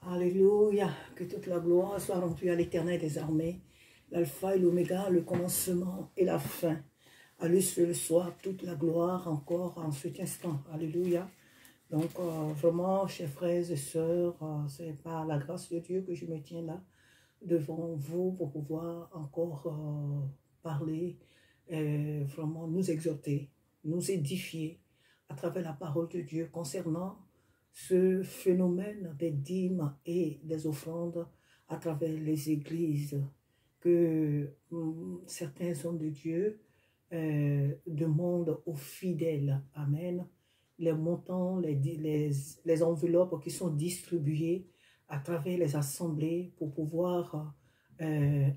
Alléluia, que toute la gloire soit rendue à l'Éternel des armées, l'alpha et l'oméga, le commencement et la fin. À lui seul soit toute la gloire encore en cet instant. Alléluia. Donc vraiment, chers frères et sœurs, c'est par la grâce de Dieu que je me tiens là devant vous pour pouvoir encore parler, vraiment nous exhorter, nous édifier à travers la parole de Dieu concernant ce phénomène des dîmes et des offrandes à travers les églises que certains hommes de Dieu demandent aux fidèles. Amen. Les montants, les enveloppes qui sont distribuées à travers les assemblées pour pouvoir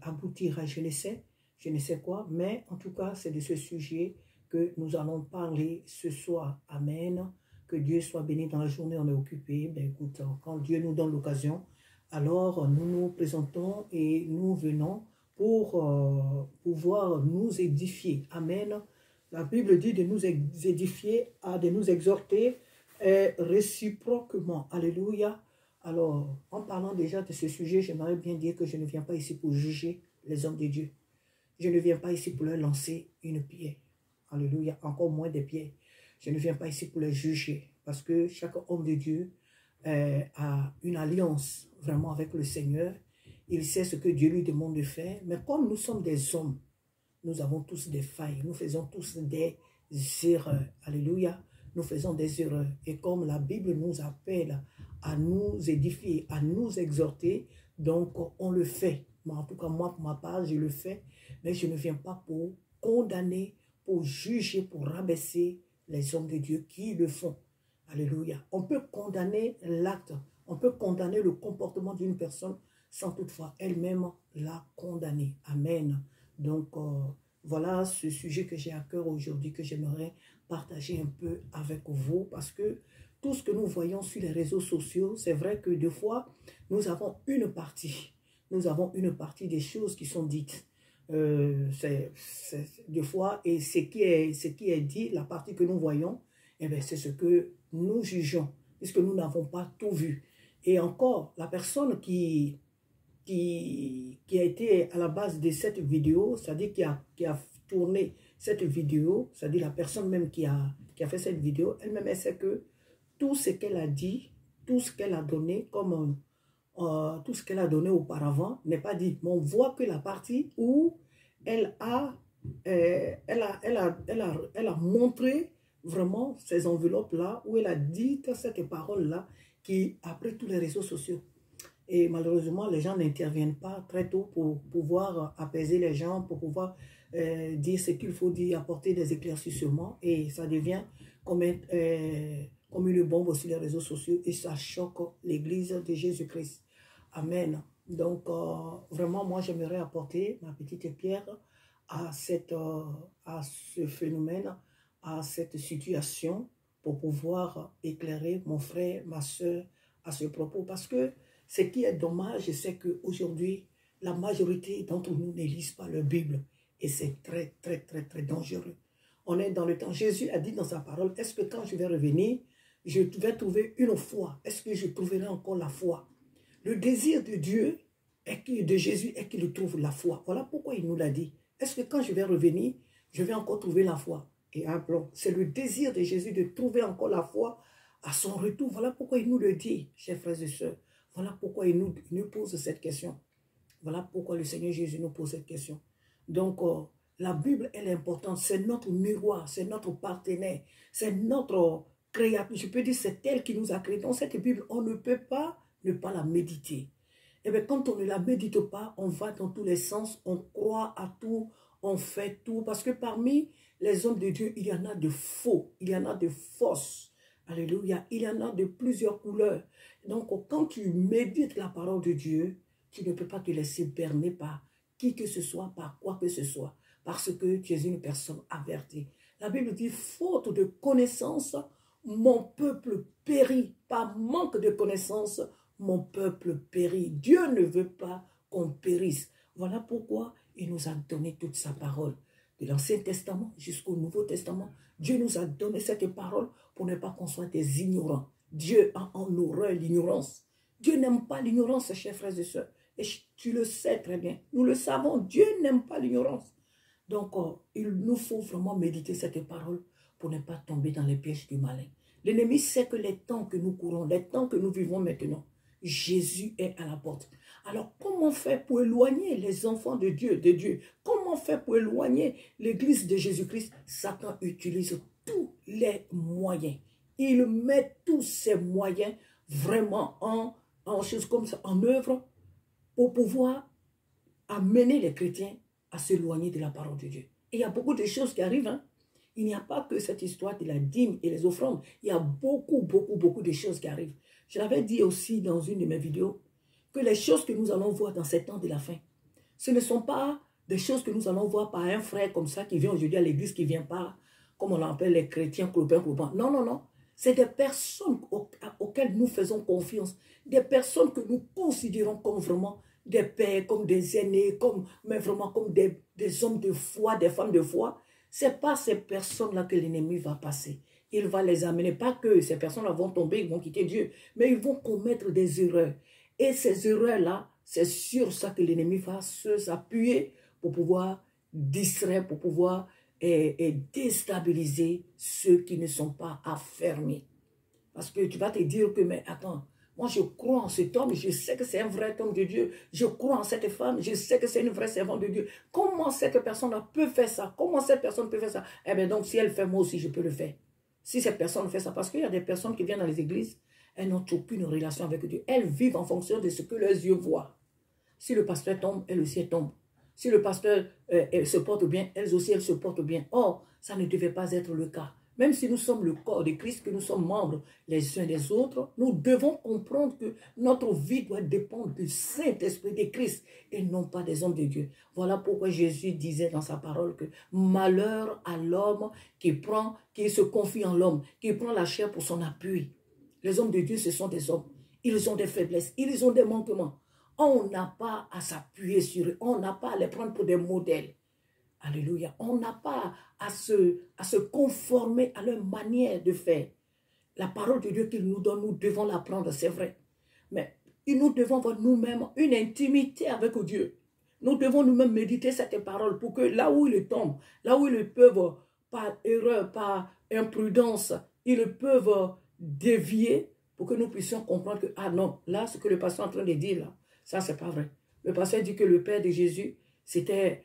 aboutir à je ne sais quoi, mais en tout cas c'est de ce sujet que nous allons parler ce soir. Amen. Que Dieu soit béni. Dans la journée on est occupé, ben écoute, quand Dieu nous donne l'occasion, alors nous nous présentons et nous venons pour pouvoir nous édifier. Amen. La Bible dit de nous édifier, de nous exhorter réciproquement. Alléluia. Alors, en parlant déjà de ce sujet, j'aimerais bien dire que je ne viens pas ici pour juger les hommes de Dieu. Je ne viens pas ici pour leur lancer une pierre. Alléluia. Encore moins des pierres. Je ne viens pas ici pour les juger. Parce que chaque homme de Dieu a une alliance vraiment avec le Seigneur. Il sait ce que Dieu lui demande de faire. Mais comme nous sommes des hommes, nous avons tous des failles. Nous faisons tous des erreurs. Alléluia. Nous faisons des erreurs. Et comme la Bible nous appelle à nous édifier, à nous exhorter, donc on le fait. En tout cas, moi, pour ma part, je le fais. Mais je ne viens pas pour condamner, pour juger, pour rabaisser les hommes de Dieu qui le font. Alléluia. On peut condamner l'acte, on peut condamner le comportement d'une personne sans toutefois elle-même la condamner. Amen. Donc, voilà ce sujet que j'ai à cœur aujourd'hui, que j'aimerais partager un peu avec vous, parce que tout ce que nous voyons sur les réseaux sociaux, c'est vrai que des fois, nous avons une partie des choses qui sont dites. Des fois, et ce qui est dit, la partie que nous voyons, eh bien, c'est ce que nous jugeons, puisque nous n'avons pas tout vu. Et encore, la personne qui a été à la base de cette vidéo, c'est-à-dire qui a tourné cette vidéo, c'est-à-dire la personne même qui a fait cette vidéo, elle-même, elle sait que tout ce qu'elle a dit, tout ce qu'elle a donné comme tout ce qu'elle a donné auparavant n'est pas dit. Mais on voit que la partie où elle a montré vraiment ces enveloppes-là, où elle a dit cette parole-là qui a pris tous les réseaux sociaux. Et malheureusement, les gens n'interviennent pas très tôt pour pouvoir apaiser les gens, pour pouvoir dire ce qu'il faut dire, apporter des éclaircissements. Et ça devient comme une bombe sur les réseaux sociaux et ça choque l'Église de Jésus-Christ. Amen. Donc, vraiment, moi, j'aimerais apporter ma petite pierre à ce phénomène, à cette situation, pour pouvoir éclairer mon frère, ma soeur à ce propos. Parce que ce qui est dommage, c'est qu'aujourd'hui, la majorité d'entre nous ne lisent pas la Bible. Et c'est très, très, très, très dangereux. On est dans le temps. Jésus a dit dans sa parole, est-ce que quand je vais revenir, je vais trouver une foi? Est-ce que je trouverai encore la foi? Le désir de Dieu, de Jésus, est qu'il trouve la foi. Voilà pourquoi il nous l'a dit. Est-ce que quand je vais revenir, je vais encore trouver la foi? Et c'est le désir de Jésus de trouver encore la foi à son retour. Voilà pourquoi il nous le dit, chers frères et sœurs. Voilà pourquoi il nous pose cette question. Voilà pourquoi le Seigneur Jésus nous pose cette question. Donc, la Bible, elle est importante. C'est notre miroir, c'est notre partenaire, c'est notre créateur. Je peux dire, c'est elle qui nous a créés. Dans cette Bible, on ne peut pas ne pas la méditer. Et bien, quand on ne la médite pas, on va dans tous les sens, on croit à tout, on fait tout. Parce que parmi les hommes de Dieu, il y en a de faux, il y en a de fausses. Alléluia. Il y en a de plusieurs couleurs. Donc, quand tu médites la parole de Dieu, tu ne peux pas te laisser berner par qui que ce soit, par quoi que ce soit. Parce que tu es une personne avertie. La Bible dit, faute de connaissance, mon peuple périt. Par manque de connaissance, mon peuple périt. Dieu ne veut pas qu'on périsse. Voilà pourquoi il nous a donné toute sa parole. De l'Ancien Testament jusqu'au Nouveau Testament, Dieu nous a donné cette parole pour ne pas qu'on soit des ignorants. Dieu a en horreur l'ignorance. Dieu n'aime pas l'ignorance, chers frères et sœurs. Et tu le sais très bien. Nous le savons, Dieu n'aime pas l'ignorance. Donc, il nous faut vraiment méditer cette parole pour ne pas tomber dans les pièges du malin. L'ennemi sait que les temps que nous courons, les temps que nous vivons maintenant, Jésus est à la porte. Alors, comment faire pour éloigner les enfants de Dieu? Comment faire pour éloigner l'église de Jésus-Christ? Satan utilise tous les moyens. Il met tous ses moyens vraiment en choses comme ça, en œuvre, pour pouvoir amener les chrétiens à s'éloigner de la parole de Dieu. Et il y a beaucoup de choses qui arrivent. Hein. Il n'y a pas que cette histoire de la dîme et les offrandes. Il y a beaucoup de choses qui arrivent. Je l'avais dit aussi dans une de mes vidéos, que les choses que nous allons voir dans ces temps de la fin, ce ne sont pas des choses que nous allons voir par un frère comme ça qui vient aujourd'hui à l'église, qui ne vient pas, comme on l'appelle les chrétiens, clopins. Non, non, non. C'est des personnes auxquelles nous faisons confiance. Des personnes que nous considérons comme vraiment des pères, comme des aînés, mais vraiment comme des hommes de foi, des femmes de foi. Ce n'est pas ces personnes-là que l'ennemi va passer. Il va les amener. Pas que ces personnes-là vont tomber, ils vont quitter Dieu, mais ils vont commettre des erreurs. Et ces erreurs-là, c'est sur ça que l'ennemi va s'appuyer pour pouvoir distraire, pour pouvoir déstabiliser ceux qui ne sont pas affermis. Parce que tu vas te dire que, mais attends, moi je crois en cet homme, je sais que c'est un vrai homme de Dieu, je crois en cette femme, je sais que c'est une vraie servante de Dieu. Comment cette personne-là peut faire ça? Comment cette personne peut faire ça? Eh bien donc si elle fait, moi aussi je peux le faire. Si cette personne fait ça, parce qu'il y a des personnes qui viennent dans les églises, elles n'ont aucune relation avec Dieu. Elles vivent en fonction de ce que leurs yeux voient. Si le pasteur tombe, elles aussi elles tombent. Si le pasteur se porte bien, elles aussi elles se portent bien. Or, ça ne devait pas être le cas. Même si nous sommes le corps de Christ, que nous sommes membres les uns des autres, nous devons comprendre que notre vie doit dépendre du Saint-Esprit de Christ et non pas des hommes de Dieu. Voilà pourquoi Jésus disait dans sa parole que malheur à l'homme qui se confie en l'homme, qui prend la chair pour son appui. Les hommes de Dieu, ce sont des hommes. Ils ont des faiblesses, ils ont des manquements. On n'a pas à s'appuyer sur eux, on n'a pas à les prendre pour des modèles. Alléluia. On n'a pas à se conformer à leur manière de faire. La parole de Dieu qu'il nous donne, nous devons l'apprendre, c'est vrai. Mais nous devons avoir nous-mêmes une intimité avec Dieu. Nous devons nous-mêmes méditer cette parole pour que là où ils tombent, là où ils peuvent, par erreur, par imprudence, ils peuvent dévier pour que nous puissions comprendre que, ah non, là, ce que le pasteur est en train de dire, là, ça, c'est pas vrai. Le pasteur dit que le père de Jésus, c'était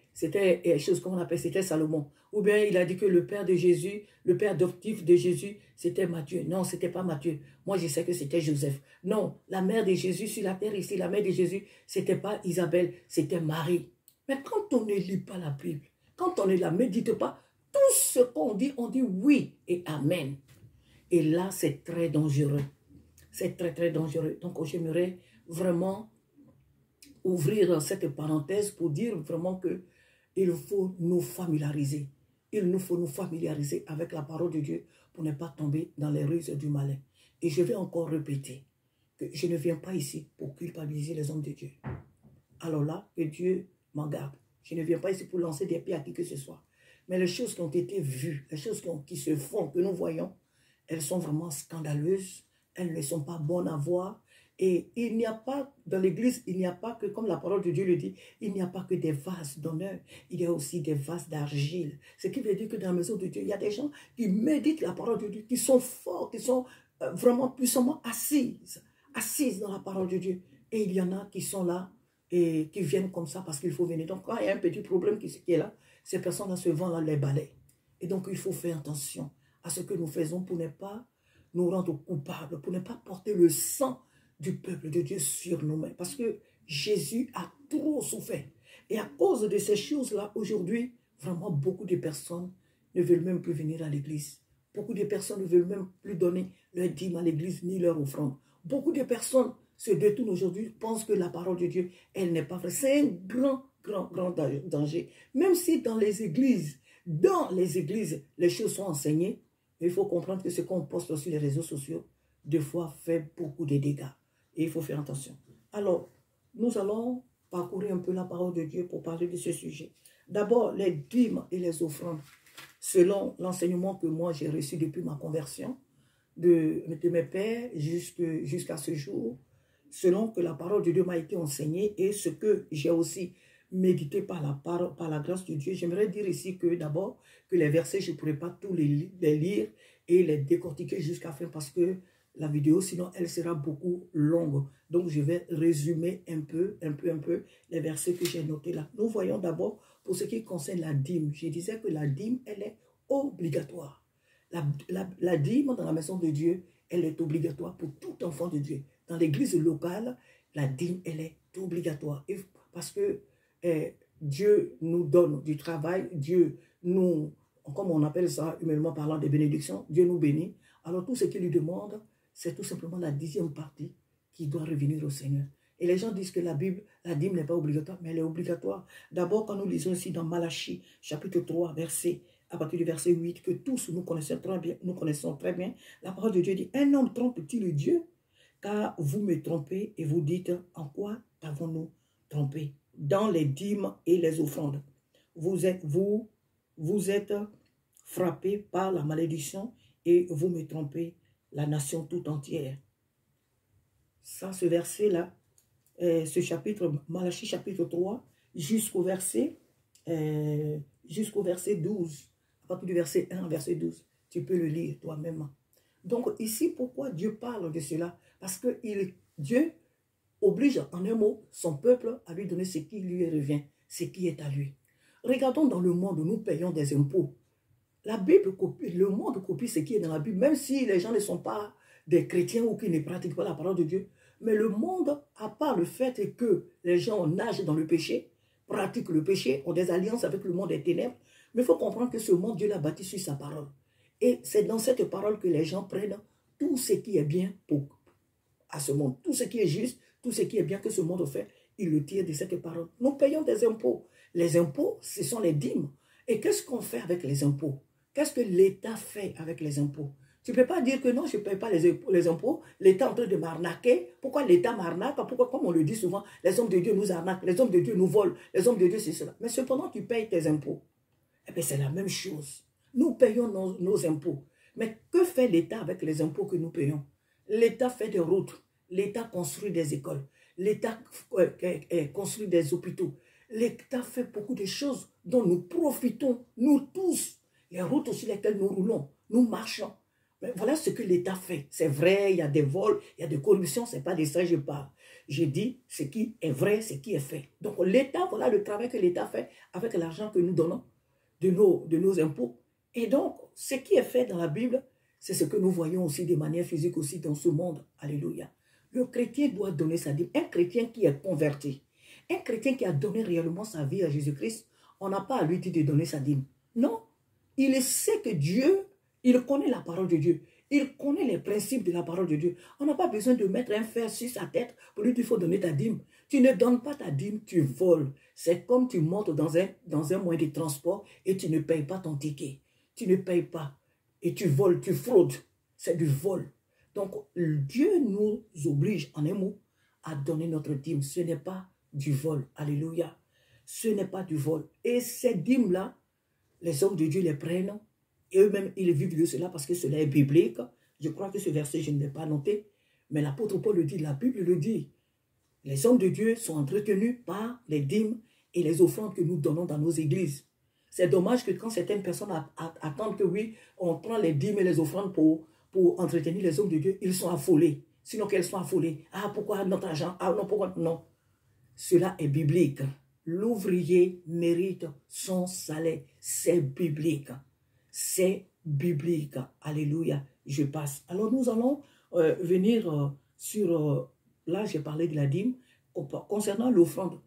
chose qu'on appelle, c'était Salomon. Ou bien il a dit que le père de Jésus, le père adoptif de Jésus, c'était Matthieu. Non, c'était pas Matthieu. Moi, je sais que c'était Joseph. Non, la mère de Jésus sur la terre ici, la mère de Jésus, c'était pas Isabelle, c'était Marie. Mais quand on ne lit pas la Bible, quand on ne la médite pas, tout ce qu'on dit, on dit oui et amen. Et là, c'est très dangereux. C'est très, très dangereux. Donc, j'aimerais vraiment ouvrir cette parenthèse pour dire vraiment que il faut nous familiariser. Il nous faut nous familiariser avec la parole de Dieu pour ne pas tomber dans les ruses du malin. Et je vais encore répéter que je ne viens pas ici pour culpabiliser les hommes de Dieu. Alors là, que Dieu m'en garde. Je ne viens pas ici pour lancer des pieds à qui que ce soit. Mais les choses qui ont été vues, les choses qui se font, que nous voyons, elles sont vraiment scandaleuses. Elles ne sont pas bonnes à voir. Et il n'y a pas, dans l'église, il n'y a pas que, comme la parole de Dieu le dit, il n'y a pas que des vases d'honneur, il y a aussi des vases d'argile. Ce qui veut dire que dans la maison de Dieu, il y a des gens qui méditent la parole de Dieu, qui sont forts, qui sont vraiment puissamment assises dans la parole de Dieu. Et il y en a qui sont là et qui viennent comme ça parce qu'il faut venir. Donc quand il y a un petit problème qui est là, ces personnes-là se vendent là les balais. Et donc il faut faire attention à ce que nous faisons pour ne pas nous rendre coupables, pour ne pas porter le sang du peuple de Dieu sur nous-mêmes. Parce que Jésus a trop souffert. Et à cause de ces choses-là, aujourd'hui, vraiment beaucoup de personnes ne veulent même plus venir à l'église. Beaucoup de personnes ne veulent même plus donner leur dîme à l'église ni leur offrande. Beaucoup de personnes se détournent aujourd'hui, pensent que la parole de Dieu, elle n'est pas vraie. C'est un grand, grand, grand danger. Même si dans les églises, les choses sont enseignées, il faut comprendre que ce qu'on poste sur les réseaux sociaux, des fois, fait beaucoup de dégâts. Et il faut faire attention. Alors, nous allons parcourir un peu la parole de Dieu pour parler de ce sujet. D'abord, les dîmes et les offrandes. Selon l'enseignement que moi j'ai reçu depuis ma conversion, de mes pères jusqu'à ce jour, selon que la parole de Dieu m'a été enseignée et ce que j'ai aussi médité par la parole, par la grâce de Dieu, j'aimerais dire ici que d'abord, que les versets, je ne pourrais pas tous les lire et les décortiquer jusqu'à la fin parce que la vidéo, sinon, elle sera beaucoup longue. Donc, je vais résumer un peu les versets que j'ai notés là. Nous voyons d'abord, pour ce qui concerne la dîme, je disais que la dîme, elle est obligatoire. La dîme dans la maison de Dieu, elle est obligatoire pour tout enfant de Dieu. Dans l'église locale, la dîme, elle est obligatoire. Et parce que Dieu nous donne du travail, Dieu nous, comme on appelle ça, humainement parlant, des bénédictions, Dieu nous bénit. Alors tout ce qu'il lui demande, c'est tout simplement la 10e partie qui doit revenir au Seigneur. Et les gens disent que la Bible, la dîme n'est pas obligatoire, mais elle est obligatoire. D'abord, quand nous lisons ici dans Malachie, chapitre 3, à partir du verset 8, que tous nous connaissons très bien, la parole de Dieu dit, un homme trompe-t-il Dieu? Car vous me trompez et vous dites, en quoi avons-nous trompé? Dans les dîmes et les offrandes. Vous êtes frappés par la malédiction et vous me trompez, la nation tout entière. Ça, ce verset-là, ce chapitre, Malachie chapitre 3, jusqu'au verset 12, à partir du verset 1, verset 12, tu peux le lire toi-même. Donc ici, pourquoi Dieu parle de cela? Parce que Dieu oblige en un mot son peuple à lui donner ce qui lui revient, ce qui est à lui. Regardons dans le monde où nous payons des impôts. La Bible copie, le monde copie ce qui est dans la Bible, même si les gens ne sont pas des chrétiens ou qui ne pratiquent pas la parole de Dieu. Mais le monde, à part le fait que les gens nagent dans le péché, pratiquent le péché, ont des alliances avec le monde des ténèbres, mais il faut comprendre que ce monde, Dieu l'a bâti sur sa parole. Et c'est dans cette parole que les gens prennent tout ce qui est bien à ce monde. Tout ce qui est juste, tout ce qui est bien que ce monde fait, ils le tirent de cette parole. Nous payons des impôts. Les impôts, ce sont les dîmes. Et qu'est-ce qu'on fait avec les impôts? Qu'est-ce que l'État fait avec les impôts? Tu ne peux pas dire que non, je ne paye pas les impôts. L'État est en train de m'arnaquer. Pourquoi l'État m'arnaque? Pourquoi, comme on le dit souvent, les hommes de Dieu nous arnaquent, les hommes de Dieu nous volent, les hommes de Dieu c'est cela. Mais cependant, tu payes tes impôts. Eh bien, c'est la même chose. Nous payons nos impôts. Mais que fait l'État avec les impôts que nous payons? L'État fait des routes. L'État construit des écoles. L'État construit des hôpitaux. L'État fait beaucoup de choses dont nous profitons, nous tous. Les routes sur lesquelles nous roulons, nous marchons. Mais voilà ce que l'État fait. C'est vrai, il y a des vols, il y a des corruptions, ce n'est pas de ça que je parle. Je dis ce qui est vrai, ce qui est fait. Donc l'État, voilà le travail que l'État fait avec l'argent que nous donnons de nos impôts. Et donc, ce qui est fait dans la Bible, c'est ce que nous voyons aussi de manière physique aussi dans ce monde. Alléluia. Le chrétien doit donner sa dîme. Un chrétien qui est converti, un chrétien qui a donné réellement sa vie à Jésus-Christ, on n'a pas à lui dire de donner sa dîme. Non. Il sait que Dieu, il connaît la parole de Dieu. Il connaît les principes de la parole de Dieu. On n'a pas besoin de mettre un fer sur sa tête pour lui dire qu'il faut donner ta dîme. Tu ne donnes pas ta dîme, tu voles. C'est comme tu montes dans un moyen de transport et tu ne payes pas ton ticket. Tu ne payes pas et tu voles, tu fraudes. C'est du vol. Donc, Dieu nous oblige, en un mot, à donner notre dîme. Ce n'est pas du vol. Alléluia. Ce n'est pas du vol. Et ces dîmes-là, les hommes de Dieu les prennent et eux-mêmes, ils vivent de cela parce que cela est biblique. Je crois que ce verset, je ne l'ai pas noté, mais l'apôtre Paul le dit, la Bible le dit. Les hommes de Dieu sont entretenus par les dîmes et les offrandes que nous donnons dans nos églises. C'est dommage que quand certaines personnes attendent que oui, on prend les dîmes et les offrandes pour entretenir les hommes de Dieu, ils sont affolés. Sinon qu'elles sont affolées. Ah, pourquoi notre argent? Ah non, pourquoi? Non. Cela est biblique. L'ouvrier mérite son salaire. C'est biblique. C'est biblique. Alléluia. Je passe. Alors nous allons venir sur... là, j'ai parlé de la dîme. Concernant l'offrande.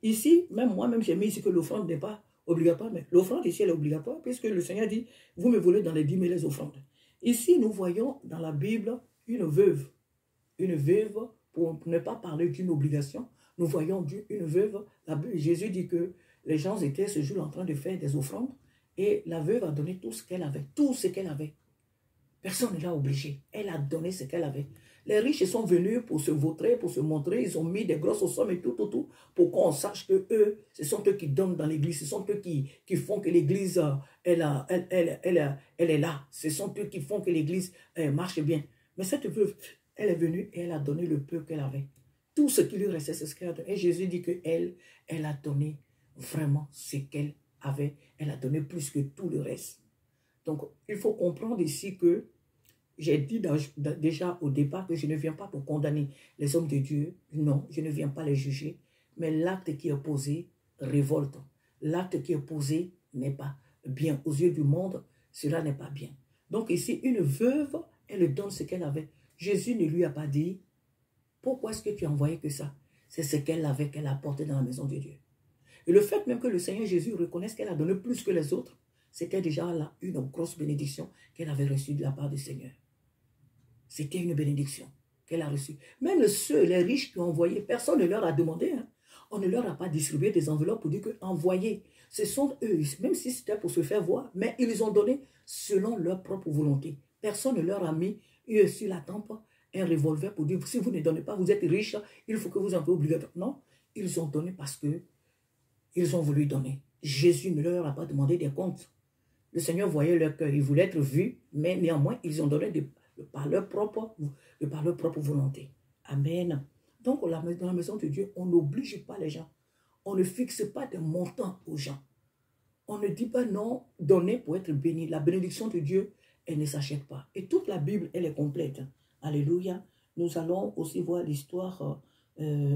Ici, même moi-même, j'ai mis ici que l'offrande n'est pas obligatoire. Mais l'offrande ici, elle est obligatoire puisque le Seigneur dit, vous me volez dans les dîmes et les offrandes. Ici, nous voyons dans la Bible une veuve. Une veuve, pour ne pas parler d'une obligation, nous voyons une veuve. Jésus dit que les gens étaient ce jour en train de faire des offrandes et la veuve a donné tout ce qu'elle avait. Tout ce qu'elle avait. Personne ne l'a obligée. Elle a donné ce qu'elle avait. Les riches sont venus pour se vautrer, pour se montrer. Ils ont mis des grosses sommes et tout, pour qu'on sache que eux, ce sont eux qui donnent dans l'église. Ce sont eux qui font que l'église, elle est là. Ce sont eux qui font que l'église marche bien. Mais cette veuve, elle est venue et elle a donné le peu qu'elle avait. Tout ce qui lui restait, c'est ce qu'elle a donné. Et Jésus dit qu'elle, elle a donné vraiment ce qu'elle avait. Elle a donné plus que tout le reste. Donc, il faut comprendre ici que j'ai dit déjà au départ que je ne viens pas pour condamner les hommes de Dieu. Non, je ne viens pas les juger. Mais l'acte qui est posé révolte. L'acte qui est posé n'est pas bien. Aux yeux du monde, cela n'est pas bien. Donc ici, une veuve, elle donne ce qu'elle avait. Jésus ne lui a pas dit, pourquoi est-ce que tu as envoyé que ça? C'est ce qu'elle avait, qu'elle a apporté dans la maison de Dieu. Et le fait même que le Seigneur Jésus reconnaisse qu'elle a donné plus que les autres, c'était déjà là une grosse bénédiction qu'elle avait reçue de la part du Seigneur. C'était une bénédiction qu'elle a reçue. Même ceux, les riches qui ont envoyé, personne ne leur a demandé. Hein. On ne leur a pas distribué des enveloppes pour dire que envoyer. Ce sont eux, même si c'était pour se faire voir, mais ils ont donné selon leur propre volonté. Personne ne leur a mis sur la tempe un revolver pour dire, si vous ne donnez pas, vous êtes riche, il faut que vous envoyez obligatoirement. Non, ils ont donné parce que ils ont voulu donner. Jésus ne leur a pas demandé des comptes. Le Seigneur voyait leur cœur, il voulait être vu, mais néanmoins, ils ont donné par leur propre volonté. Amen. Donc, dans la maison de Dieu, on n'oblige pas les gens. On ne fixe pas de montant aux gens. On ne dit pas non, donner pour être béni. La bénédiction de Dieu, elle ne s'achète pas. Et toute la Bible, elle est complète. Alléluia. Nous allons aussi voir l'histoire,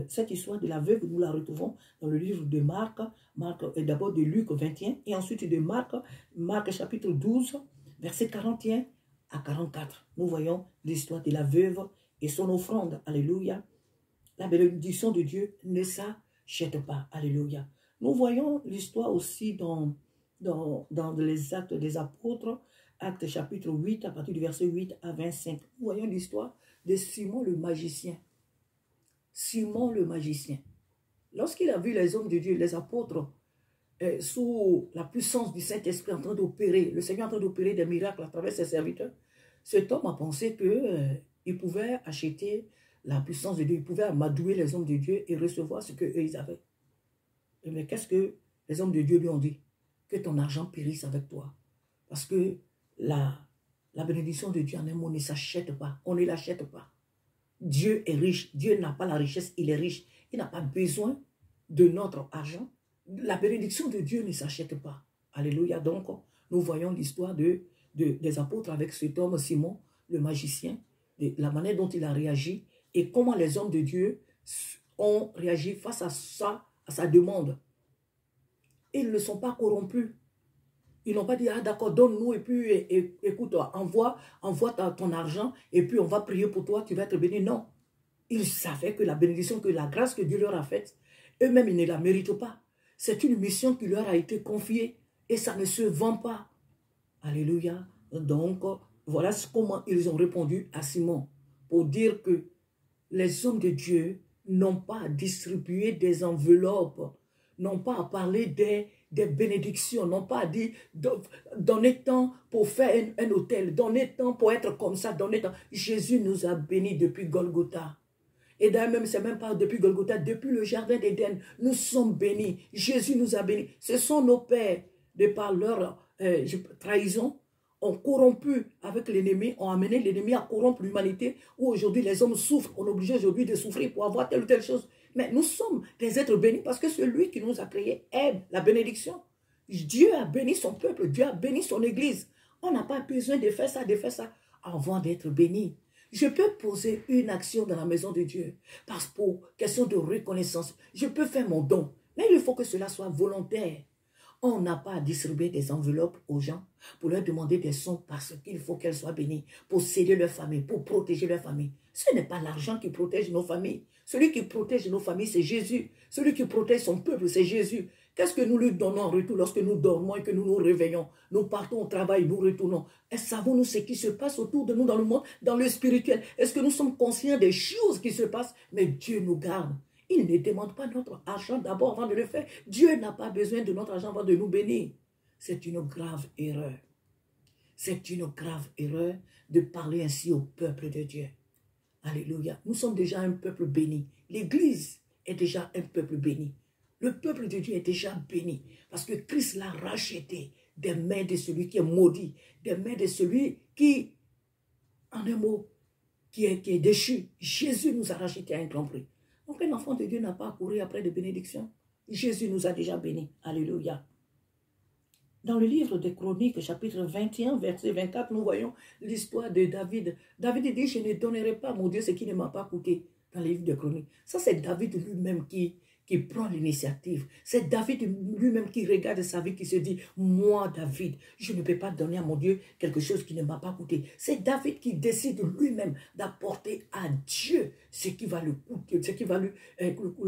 cette histoire de la veuve, nous la retrouvons dans le livre de Marc, d'abord de Luc 21, et ensuite de Marc chapitre 12, verset 41 à 44. Nous voyons l'histoire de la veuve et son offrande. Alléluia. La bénédiction de Dieu ne s'achète pas. Alléluia. Nous voyons l'histoire aussi dans les actes des apôtres, acte chapitre 8, à partir du verset 8 à 25. Nous voyons l'histoire de Simon le magicien. Simon le magicien. Lorsqu'il a vu les hommes de Dieu, les apôtres, sous la puissance du Saint-Esprit en train d'opérer, le Seigneur en train d'opérer des miracles à travers ses serviteurs, cet homme a pensé qu'il pouvait acheter la puissance de Dieu, il pouvait amadouer les hommes de Dieu et recevoir ce qu'eux ils avaient. Mais qu'est-ce que les hommes de Dieu lui ont dit? Que ton argent périsse avec toi. Parce que la bénédiction de Dieu en un mot ne s'achète pas, on ne l'achète pas. Dieu est riche, Dieu n'a pas la richesse, il est riche. Il n'a pas besoin de notre argent. La bénédiction de Dieu ne s'achète pas. Alléluia. Donc, nous voyons l'histoire des apôtres avec cet homme Simon, le magicien, la manière dont il a réagi et comment les hommes de Dieu ont réagi face à sa demande. Ils ne sont pas corrompus. Ils n'ont pas dit, ah d'accord, donne-nous et puis écoute, envoie ton argent et puis on va prier pour toi, tu vas être béni. Non. Ils savaient que la bénédiction, que la grâce que Dieu leur a faite, eux-mêmes, ils ne la méritent pas. C'est une mission qui leur a été confiée et ça ne se vend pas. Alléluia. Donc, voilà comment ils ont répondu à Simon pour dire que les hommes de Dieu n'ont pas à distribuer des enveloppes, n'ont pas à parler des bénédictions, n'ont pas à dire donnez tant pour faire un hôtel, donnez tant pour être comme ça, donnez tant. Jésus nous a bénis depuis Golgotha. Et d'ailleurs, même, c'est même pas depuis Golgotha, depuis le jardin d'Éden, nous sommes bénis. Jésus nous a bénis. Ce sont nos pères, de par leur trahison, ont corrompu avec l'ennemi, ont amené l'ennemi à corrompre l'humanité, où aujourd'hui les hommes souffrent, on est obligé aujourd'hui de souffrir pour avoir telle ou telle chose. Mais nous sommes des êtres bénis parce que celui qui nous a créés aime la bénédiction. Dieu a béni son peuple, Dieu a béni son église. On n'a pas besoin de faire ça, avant d'être béni. Je peux poser une action dans la maison de Dieu parce que pour question de reconnaissance, je peux faire mon don. Mais il faut que cela soit volontaire. On n'a pas à distribuer des enveloppes aux gens pour leur demander des sons parce qu'il faut qu'elles soient bénies, pour céder leur famille, pour protéger leur famille. Ce n'est pas l'argent qui protège nos familles. Celui qui protège nos familles, c'est Jésus. Celui qui protège son peuple, c'est Jésus. Qu'est-ce que nous lui donnons en retour lorsque nous dormons et que nous nous réveillons? Nous partons au travail, nous retournons. Et savons-nous ce qui se passe autour de nous dans le monde, dans le spirituel? Est-ce que nous sommes conscients des choses qui se passent? Mais Dieu nous garde. Il ne demande pas notre argent d'abord avant de le faire. Dieu n'a pas besoin de notre argent avant de nous bénir. C'est une grave erreur. C'est une grave erreur de parler ainsi au peuple de Dieu. Alléluia. Nous sommes déjà un peuple béni. L'Église est déjà un peuple béni. Le peuple de Dieu est déjà béni parce que Christ l'a racheté des mains de celui qui est maudit, des mains de celui qui, en un mot, qui est déchu. Jésus nous a racheté à un grand prix. Donc un enfant de Dieu n'a pas à courir après des bénédictions. Jésus nous a déjà bénis. Alléluia. Dans le livre des Chroniques, chapitre 21, verset 24, nous voyons l'histoire de David. David dit, je ne donnerai pas à mon Dieu ce qui ne m'a pas coûté. Dans le livre des Chroniques. Ça, c'est David lui-même qui prend l'initiative. C'est David lui-même qui regarde sa vie, qui se dit, moi, David, je ne peux pas donner à mon Dieu quelque chose qui ne m'a pas coûté. C'est David qui décide lui-même d'apporter à Dieu ce qui va le coûter, ce qui va le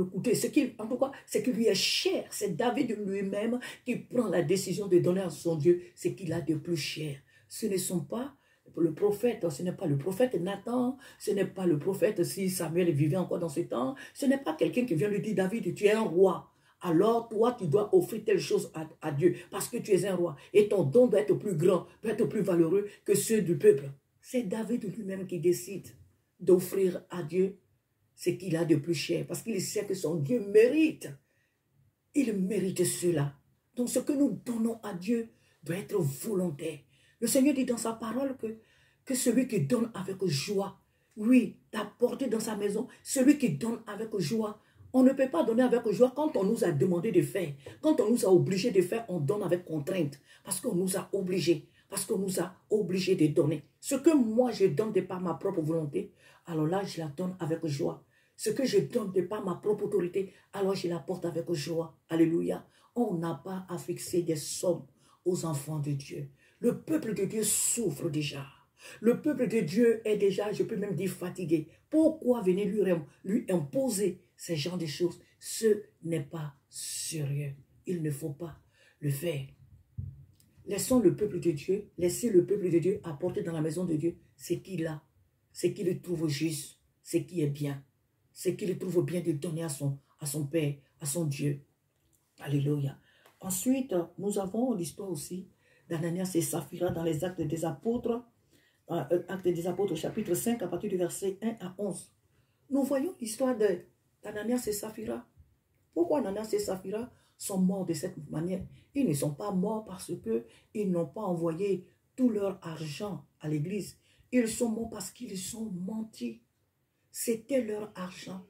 coûter, en tout cas, ce qui lui est cher. C'est David lui-même qui prend la décision de donner à son Dieu ce qu'il a de plus cher. Ce ne sont pas le prophète, ce n'est pas le prophète Nathan, ce n'est pas le prophète si Samuel vivait encore dans ce temps, ce n'est pas quelqu'un qui vient lui dire, David, tu es un roi, alors toi tu dois offrir telle chose à Dieu, parce que tu es un roi, et ton don doit être plus grand, doit être plus valeureux que ceux du peuple. C'est David lui-même qui décide d'offrir à Dieu ce qu'il a de plus cher, parce qu'il sait que son Dieu mérite, il mérite cela. Donc ce que nous donnons à Dieu doit être volontaire. Le Seigneur dit dans sa parole que celui qui donne avec joie, oui, d'apporter dans sa maison, celui qui donne avec joie. On ne peut pas donner avec joie quand on nous a demandé de faire. Quand on nous a obligés de faire, on donne avec contrainte. Parce qu'on nous a obligés. Parce qu'on nous a obligés de donner. Ce que moi je donne de par ma propre volonté, alors là je la donne avec joie. Ce que je donne de par ma propre autorité, alors je l'apporte avec joie. Alléluia. On n'a pas à fixer des sommes aux enfants de Dieu. Le peuple de Dieu souffre déjà. Le peuple de Dieu est déjà, je peux même dire, fatigué. Pourquoi venir lui imposer ce genre de choses? Ce n'est pas sérieux. Il ne faut pas le faire. Laissons le peuple de Dieu, laissez le peuple de Dieu apporter dans la maison de Dieu ce qu'il a, ce qu'il trouve juste, ce qui est bien, ce qu'il trouve bien de donner à son Père, à son Dieu. Alléluia. Ensuite, nous avons l'histoire aussi d'Ananias et Saphira dans les Actes des Apôtres, Actes des Apôtres chapitre 5 à partir du verset 1 à 11. Nous voyons l'histoire d'Ananias et Saphira. Pourquoi Ananias et Saphira sont morts de cette manière? Ils ne sont pas morts parce qu'ils n'ont pas envoyé tout leur argent à l'église. Ils sont morts parce qu'ils ont menti. C'était leur argent.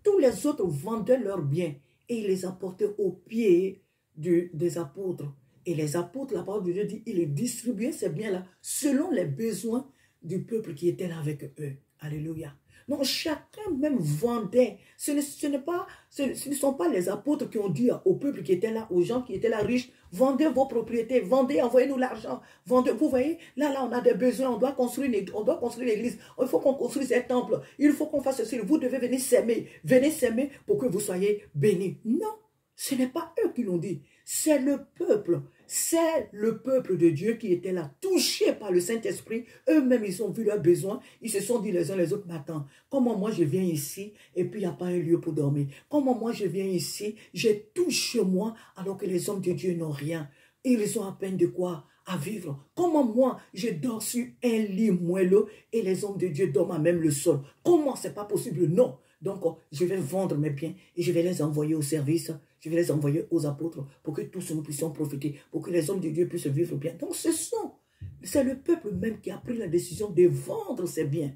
Tous les autres vendaient leurs biens et ils les apportaient aux pieds des apôtres. Et les apôtres, la parole de Dieu dit, ils distribuaient ces biens-là selon les besoins du peuple qui était là avec eux. Alléluia. Donc chacun même vendait. Ce ne sont pas les apôtres qui ont dit au peuple qui était là, aux gens qui étaient là riches, vendez vos propriétés, vendez, envoyez-nous l'argent. Vendez. Vous voyez, là on a des besoins, on doit construire l'église, il faut qu'on construise un temple, il faut qu'on fasse ceci, vous devez venez s'aimer pour que vous soyez bénis. Non, ce n'est pas eux qui l'ont dit, c'est le peuple. C'est le peuple de Dieu qui était là, touché par le Saint-Esprit. Eux-mêmes, ils ont vu leurs besoins. Ils se sont dit les uns les autres, mais attends, comment moi je viens ici et puis il n'y a pas un lieu pour dormir? Comment moi je viens ici, j'ai tout chez moi alors que les hommes de Dieu n'ont rien? Ils ont à peine de quoi à vivre. Comment moi je dors sur un lit moelleux et les hommes de Dieu dorment à même le sol? Comment c'est pas possible? Non. Donc, je vais vendre mes biens et je vais les envoyer au service, je vais les envoyer aux apôtres pour que tous nous puissions profiter, pour que les hommes de Dieu puissent vivre bien. Donc, c'est le peuple même qui a pris la décision de vendre ses biens.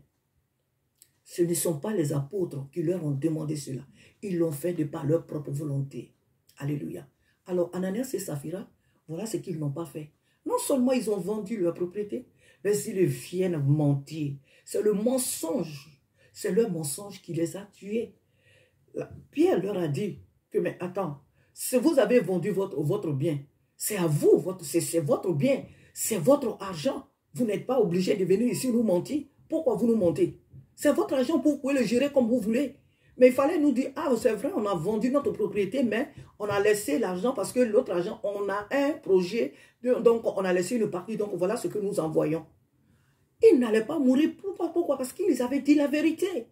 Ce ne sont pas les apôtres qui leur ont demandé cela. Ils l'ont fait de par leur propre volonté. Alléluia. Alors, Ananias et Saphira, voilà ce qu'ils n'ont pas fait. Non seulement ils ont vendu leur propriété, mais ils viennent mentir. C'est le mensonge. C'est leur mensonge qui les a tués. Pierre leur a dit que, mais attends, si vous avez vendu votre bien, c'est à vous, c'est votre bien, c'est votre argent. Vous n'êtes pas obligé de venir ici nous mentir. Pourquoi vous nous mentez? C'est votre argent, vous pouvez le gérer comme vous voulez. Mais il fallait nous dire, ah c'est vrai, on a vendu notre propriété, mais on a laissé l'argent parce que l'autre argent, on a un projet, donc on a laissé une partie, donc voilà ce que nous envoyons. Ils n'allaient pas mourir. Pourquoi? Parce qu'ils avaient dit la vérité.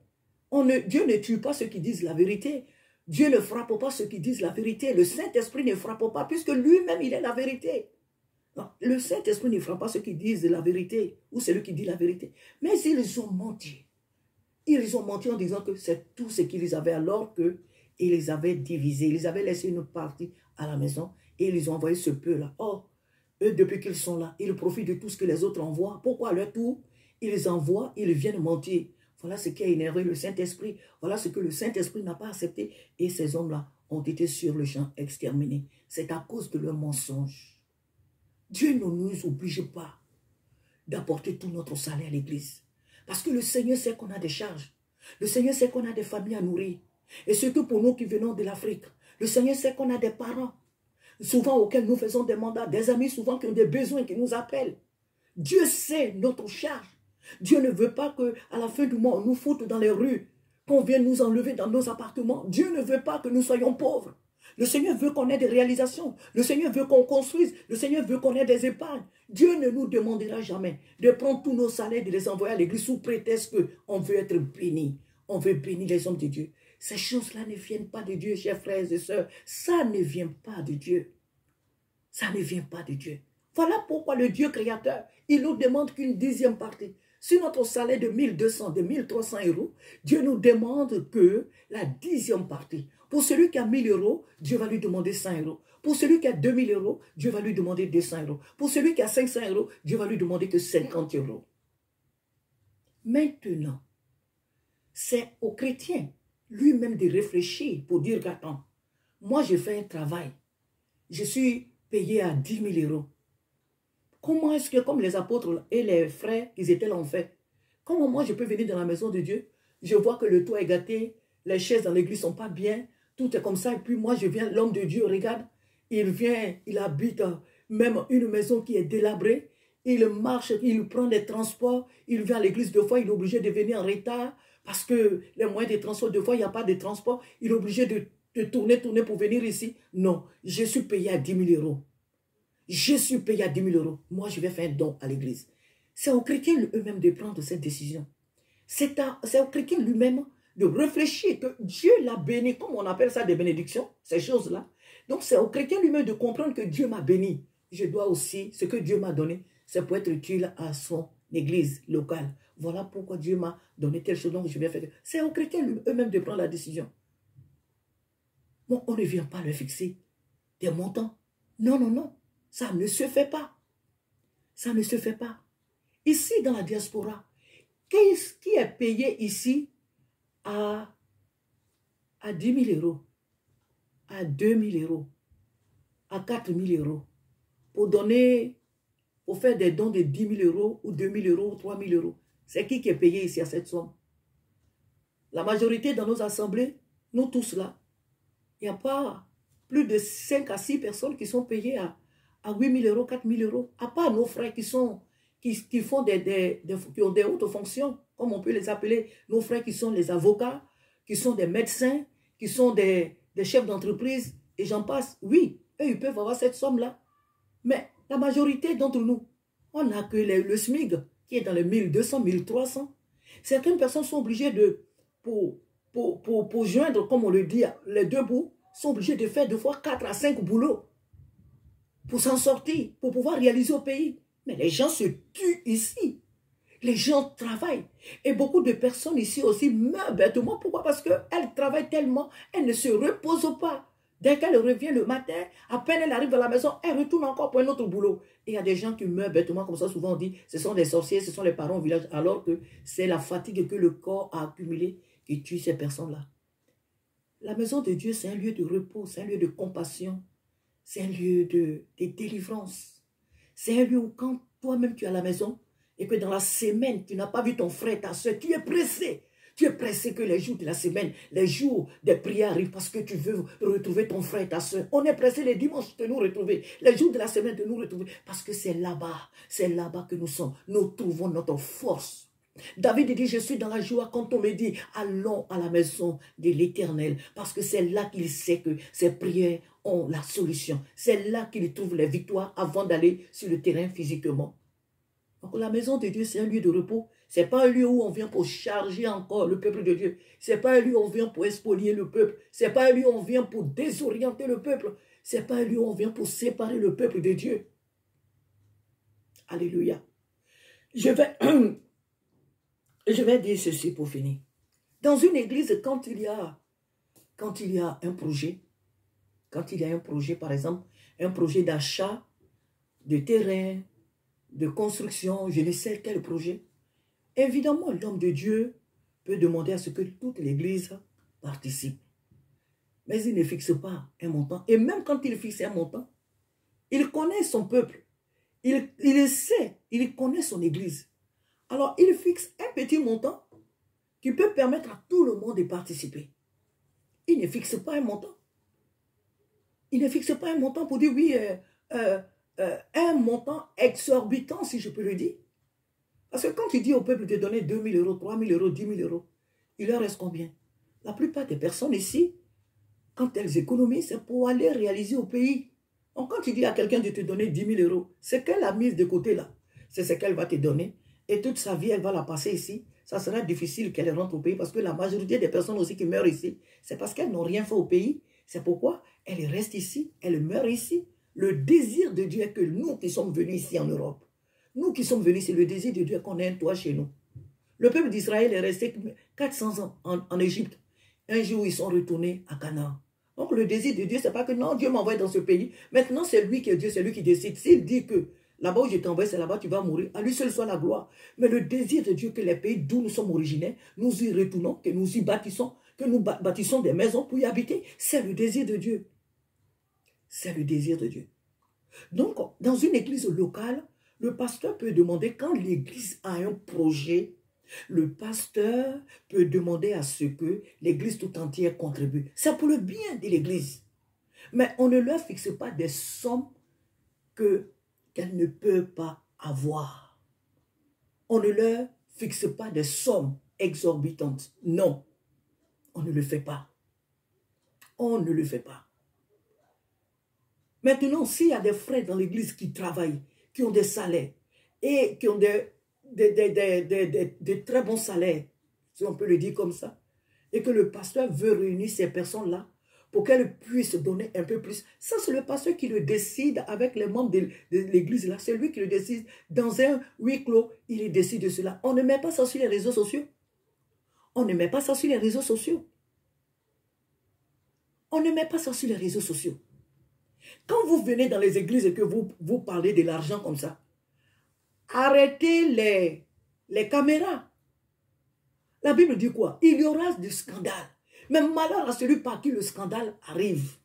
Dieu ne tue pas ceux qui disent la vérité. Dieu ne frappe pas ceux qui disent la vérité. Le Saint-Esprit ne frappe pas puisque lui-même il est la vérité. Non, le Saint-Esprit ne frappe pas ceux qui disent la vérité ou celui qui dit la vérité. Mais ils ont menti. Ils ont menti en disant que c'est tout ce qu'ils avaient alors qu'ils les avaient divisés. Ils avaient laissé une partie à la maison et ils ont envoyé ce peu-là. Or, eux, depuis qu'ils sont là, ils profitent de tout ce que les autres envoient. Pourquoi à leur tour, ils envoient, ils viennent mentir. Voilà ce qui a énervé le Saint-Esprit. Voilà ce que le Saint-Esprit n'a pas accepté. Et ces hommes-là ont été sur le champ exterminés. C'est à cause de leurs mensonges. Dieu ne nous oblige pas d'apporter tout notre salaire à l'église. Parce que le Seigneur sait qu'on a des charges. Le Seigneur sait qu'on a des familles à nourrir. Et surtout pour nous qui venons de l'Afrique. Le Seigneur sait qu'on a des parents, souvent auxquels nous faisons des mandats, des amis souvent qui ont des besoins, qui nous appellent. Dieu sait notre charge. Dieu ne veut pas qu'à la fin du mois, on nous foute dans les rues, qu'on vienne nous enlever dans nos appartements. Dieu ne veut pas que nous soyons pauvres. Le Seigneur veut qu'on ait des réalisations. Le Seigneur veut qu'on construise. Le Seigneur veut qu'on ait des épargnes. Dieu ne nous demandera jamais de prendre tous nos salaires et de les envoyer à l'église sous prétexte qu'on veut être béni. On veut bénir les hommes de Dieu. Ces choses-là ne viennent pas de Dieu, chers frères et sœurs. Ça ne vient pas de Dieu. Ça ne vient pas de Dieu. Voilà pourquoi le Dieu créateur, il nous demande qu'une 10e partie. Sur notre salaire de 1200, de 1300 euros, Dieu nous demande que la 10e partie. Pour celui qui a 1000 euros, Dieu va lui demander 100 euros. Pour celui qui a 2000 euros, Dieu va lui demander 200 euros. Pour celui qui a 500 euros, Dieu va lui demander que 50 euros. Maintenant, c'est au chrétien lui-même de réfléchir pour dire qu'attends, moi je fais un travail, je suis payé à 10 000 euros. Comment est-ce que, comme les apôtres et les frères, ils étaient l'ont fait, comment moi je peux venir dans la maison de Dieu, je vois que le toit est gâté, les chaises dans l'église ne sont pas bien, tout est comme ça, et puis moi je viens, l'homme de Dieu, regarde, il vient, il habite même une maison qui est délabrée, il marche, il prend des transports, il vient à l'église 2 fois, il est obligé de venir en retard, parce que les moyens de transport, 2 fois, il n'y a pas de transport, il est obligé de tourner pour venir ici. Non, je suis payé à 10 000 euros. Je suis payé à 10 000 euros. Moi, je vais faire un don à l'église. C'est aux chrétiens eux-mêmes de prendre cette décision. C'est aux chrétiens lui-même de réfléchir que Dieu l'a béni, comme on appelle ça des bénédictions, ces choses-là. Donc, c'est aux chrétiens lui-même de comprendre que Dieu m'a béni. Je dois aussi, ce que Dieu m'a donné, c'est pour être utile à son église locale. Voilà pourquoi Dieu m'a donné telle chose, donc je vais faire. C'est aux chrétiens eux-mêmes de prendre la décision. Bon, on ne vient pas leur fixer des montants. Non, non, non. Ça ne se fait pas. Ça ne se fait pas. Ici, dans la diaspora, qui est payé ici à 10 000 euros, à 2 000 euros, à 4 000 euros, pour donner, pour faire des dons de 10 000 euros, ou 2 000 euros, ou 3 000 euros. C'est qui est payé ici à cette somme? La majorité dans nos assemblées, nous tous là, il n'y a pas plus de 5 à 6 personnes qui sont payées à 8 000 euros, 4 000 euros. À part nos frères qui font qui ont des hautes fonctions, comme on peut les appeler, nos frères qui sont les avocats, qui sont des médecins, qui sont des chefs d'entreprise, et j'en passe. Oui, eux, ils peuvent avoir cette somme-là. Mais la majorité d'entre nous, on n'a que le SMIC, qui est dans les 1200, 1300. Certaines personnes sont obligées de, pour joindre, comme on le dit, les 2 bouts, sont obligées de faire 2 fois 4 à 5 boulots pour s'en sortir, pour pouvoir réaliser au pays. Mais les gens se tuent ici. Les gens travaillent. Et beaucoup de personnes ici aussi meurent bêtement. Pourquoi? Parce qu'elles travaillent tellement, elles ne se reposent pas. Dès qu'elle revient le matin, à peine elle arrive à la maison, elle retourne encore pour un autre boulot. Et il y a des gens qui meurent bêtement, comme ça souvent on dit, ce sont des sorciers, ce sont les parents au village, alors que c'est la fatigue que le corps a accumulée qui tue ces personnes-là. La maison de Dieu, c'est un lieu de repos, c'est un lieu de compassion, c'est un lieu de délivrance. C'est un lieu où quand toi-même tu es à la maison et que dans la semaine, tu n'as pas vu ton frère, ta soeur, tu es pressé. Tu es pressé que les jours de la semaine, les jours des prières arrivent parce que tu veux retrouver ton frère et ta soeur. On est pressé les dimanches de nous retrouver, les jours de la semaine de nous retrouver, parce que c'est là-bas que nous sommes. Nous trouvons notre force. David dit, je suis dans la joie quand on me dit, allons à la maison de l'Éternel, parce que c'est là qu'il sait que ses prières ont la solution. C'est là qu'il trouve les victoires avant d'aller sur le terrain physiquement. Donc la maison de Dieu, c'est un lieu de repos. Ce n'est pas un lieu où on vient pour charger encore le peuple de Dieu. Ce n'est pas un lieu où on vient pour spolier le peuple. Ce n'est pas un lieu où on vient pour désorienter le peuple. Ce n'est pas un lieu où on vient pour séparer le peuple de Dieu. Alléluia. Je vais dire ceci pour finir. Dans une église, quand il y a un projet, par exemple, un projet d'achat de terrain, de construction, je ne sais quel projet, évidemment, l'homme de Dieu peut demander à ce que toute l'Église participe. Mais il ne fixe pas un montant. Et même quand il fixe un montant, il connaît son peuple. Il sait, il connaît son Église. Alors, il fixe un petit montant qui peut permettre à tout le monde de participer. Il ne fixe pas un montant. Il ne fixe pas un montant pour dire, oui, un montant exorbitant, si je peux le dire. Parce que quand tu dis au peuple de donner 2 000 euros, 3 000 euros, 10 000 euros, il leur reste combien? La plupart des personnes ici, quand elles économisent, c'est pour aller réaliser au pays. Donc quand tu dis à quelqu'un de te donner 10 000 euros, c'est qu'elle a mis de côté là. C'est ce qu'elle va te donner. Et toute sa vie, elle va la passer ici. Ça sera difficile qu'elle rentre au pays parce que la majorité des personnes aussi qui meurent ici, c'est parce qu'elles n'ont rien fait au pays. C'est pourquoi elles restent ici, elles meurent ici. Le désir de Dieu est que nous qui sommes venus ici en Europe, nous qui sommes venus, c'est le désir de Dieu qu'on ait un toit chez nous. Le peuple d'Israël est resté 400 ans en Égypte. Un jour, ils sont retournés à Canaan. Donc, le désir de Dieu, ce n'est pas que non, Dieu m'envoie dans ce pays. Maintenant, c'est lui qui est Dieu, c'est lui qui décide. S'il dit que là-bas où je t'envoie, c'est là-bas tu vas mourir, à lui seul soit la gloire. Mais le désir de Dieu, que les pays d'où nous sommes originaires, nous y retournons, que nous y bâtissons, que nous bâtissons des maisons pour y habiter, c'est le désir de Dieu. C'est le désir de Dieu. Donc, dans une église locale, le pasteur peut demander, quand l'église a un projet, le pasteur peut demander à ce que l'église tout entière contribue. C'est pour le bien de l'église. Mais on ne leur fixe pas des sommes qu'elle ne peut pas avoir. On ne leur fixe pas des sommes exorbitantes. Non, on ne le fait pas. On ne le fait pas. Maintenant, s'il y a des frères dans l'église qui travaillent, qui ont des salaires et qui ont des très bons salaires, si on peut le dire comme ça, et que le pasteur veut réunir ces personnes-là pour qu'elles puissent donner un peu plus, ça c'est le pasteur qui le décide avec les membres de l'église-là, c'est lui qui le décide. Dans un huis clos, il décide de cela. On ne met pas ça sur les réseaux sociaux. On ne met pas ça sur les réseaux sociaux. On ne met pas ça sur les réseaux sociaux. Quand vous venez dans les églises et que vous parlez de l'argent comme ça, arrêtez les caméras. La Bible dit quoi? Il y aura du scandale. Mais malheur à celui par qui le scandale arrive.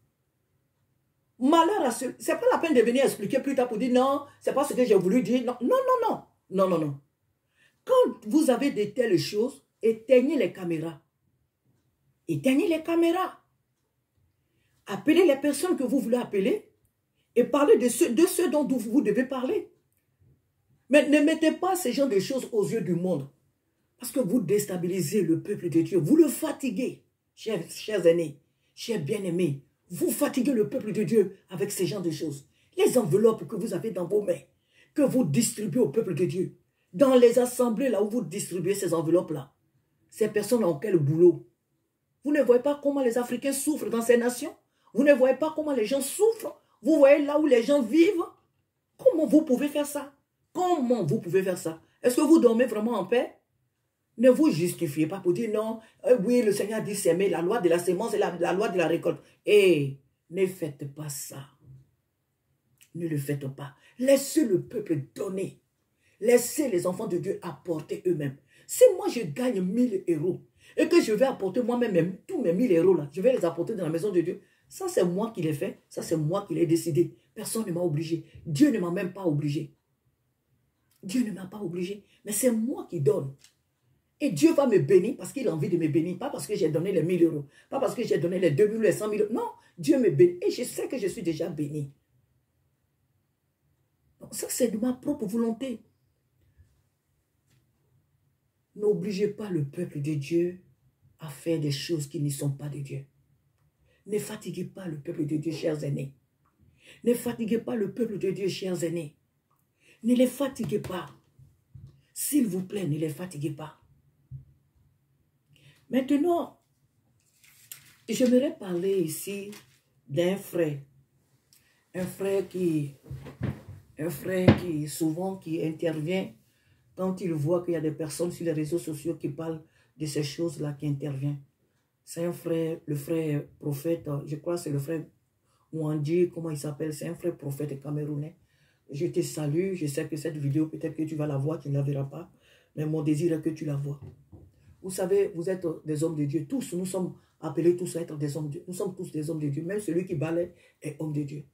Malheur à celui... C'est pas la peine de venir expliquer plus tard pour dire non, c'est pas ce que j'ai voulu dire. Non, non, non, non. Non, non, non. Quand vous avez de telles choses, éteignez les caméras. Éteignez les caméras. Appelez les personnes que vous voulez appeler et parlez de ceux dont vous devez parler. Mais ne mettez pas ces genres de choses aux yeux du monde. Parce que vous déstabilisez le peuple de Dieu. Vous le fatiguez, chers aînés, chers bien-aimés. Vous fatiguez le peuple de Dieu avec ces genres de choses. Les enveloppes que vous avez dans vos mains, que vous distribuez au peuple de Dieu. Dans les assemblées là où vous distribuez ces enveloppes-là, ces personnes ont quel boulot? Vous ne voyez pas comment les Africains souffrent dans ces nations? Vous ne voyez pas comment les gens souffrent? Vous voyez là où les gens vivent? Comment vous pouvez faire ça? Comment vous pouvez faire ça? Est-ce que vous dormez vraiment en paix? Ne vous justifiez pas pour dire non, oui, le Seigneur dit s'aimer, la loi de la sémence et la loi de la récolte. Et ne faites pas ça. Ne le faites pas. Laissez le peuple donner. Laissez les enfants de Dieu apporter eux-mêmes. Si moi je gagne 1000 euros et que je vais apporter moi-même tous mes 1000 euros là, je vais les apporter dans la maison de Dieu, ça c'est moi qui l'ai fait, ça c'est moi qui l'ai décidé. Personne ne m'a obligé. Dieu ne m'a même pas obligé. Dieu ne m'a pas obligé, mais c'est moi qui donne. Et Dieu va me bénir parce qu'il a envie de me bénir. Pas parce que j'ai donné les 1000 euros. Pas parce que j'ai donné les 2000 ou les 100 000 euros. Non, Dieu me bénit. Et je sais que je suis déjà béni. Donc ça, c'est de ma propre volonté. N'obligez pas le peuple de Dieu à faire des choses qui ne sont pas de Dieu. Ne fatiguez pas le peuple de Dieu, chers aînés. Ne fatiguez pas le peuple de Dieu, chers aînés. Ne les fatiguez pas. S'il vous plaît, ne les fatiguez pas. Maintenant, j'aimerais parler ici d'un frère. Un frère qui souvent qui intervient quand il voit qu'il y a des personnes sur les réseaux sociaux qui parlent de ces choses-là qui interviennent. C'est un frère, le frère prophète, je crois que c'est le frère Ouandi, comment il s'appelle, c'est un frère prophète camerounais. Je te salue, je sais que cette vidéo, peut-être que tu vas la voir, tu ne la verras pas, mais mon désir est que tu la vois. Vous savez, vous êtes des hommes de Dieu. Tous, nous sommes appelés tous à être des hommes de Dieu. Nous sommes tous des hommes de Dieu. Même celui qui balaie est homme de Dieu.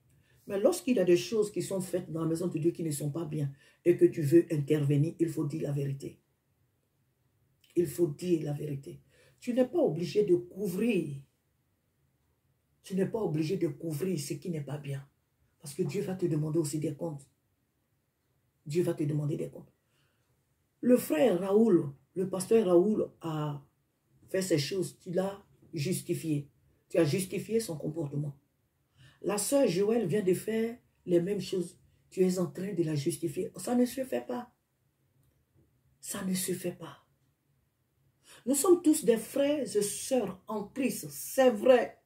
Mais lorsqu'il y a des choses qui sont faites dans la maison de Dieu qui ne sont pas bien et que tu veux intervenir, il faut dire la vérité. Il faut dire la vérité. Tu n'es pas obligé de couvrir. Tu n'es pas obligé de couvrir ce qui n'est pas bien. Parce que Dieu va te demander aussi des comptes. Dieu va te demander des comptes. Le frère Raoul, le pasteur Raoul a fait ces choses. Tu l'as justifié. Tu as justifié son comportement. La sœur Joël vient de faire les mêmes choses. Tu es en train de la justifier. Ça ne se fait pas. Ça ne se fait pas. Nous sommes tous des frères et sœurs en Christ. C'est vrai.